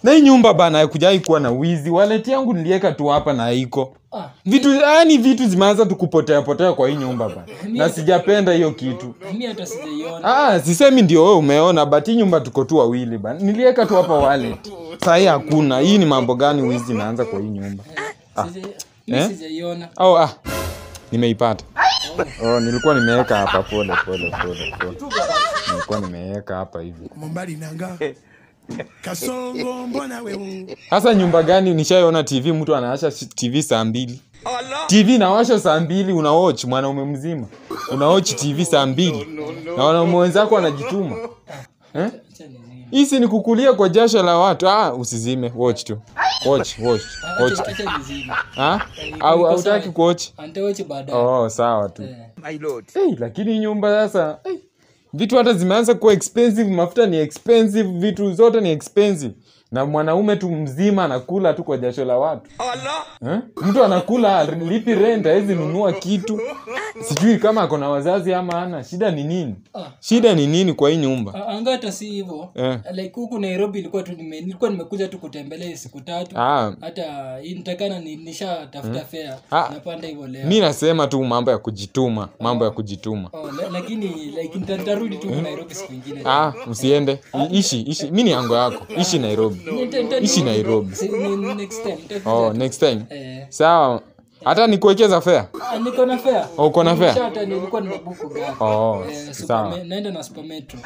Na hii nyumba bana hakujai kuwa na wizi. Wallet yangu niliweka tu hapa na haiko. Vitu zimeanza tu kupotea kwa hii nyumba bana. Na sijapenda hiyo kitu. Mimi hata sijaiona. Sisemi ndio wewe umeona, but hii nyumba tuko tu wawili bana. Niliweka tu hapa wallet. Sasa hakuna. Hii ni mambo gani wizi imeanza kwa hii nyumba? Mimi sijaiona. Nimeipata. Nilikuwa nimeweka hapa pole. Nilikuwa nimeweka hapa hivi. Mbali nanga. Kasongo mbona wewe? Sasa nyumba gani nishaiona TV mtu anawasha TV saa 2? TV nawasha saa 2 unawatch mwanaume mzima. Unawatch TV saa 2. Na wanaume wenzako wanajituma. Hisi ni kukulia kwa jasho la watu. Usizime, watch tu. Watch. Au hutaki kuwatch? Antawatch baadaye. Sawa tu. My lord. Lakini nyumba sasa vitu hata zimeanza kuwa expensive, mafuta ni expensive, vitu zote ni expensive. Na mwanaume tu mzima anakula tu kwa jasho la watu. Mtu anakula lipi rent, hawezi nunua kitu. Sijui kama ako na wazazi ama hana. Shida ni nini? Shida ni nini kwa hii nyumba? Angata si hivyo. Like huku Nairobi nilikuwa nimekuja tu kutembelea siku 3. Hata nitakana nishatafuta fare. Napanda hivyo leo. Mimi nasema tu mambo ya kujituma, Lakini like nitarudi tu Nairobi siku nyingine. Usiende. Ishi. Mimi ni ango yako. Ishi Nairobi. Next time. Sawa. Hata nikuwekeza fare? Niko na fare. Uko na fare? Hata nilikuwa nimebuku gari. Sawa. Naenda na Super Metro.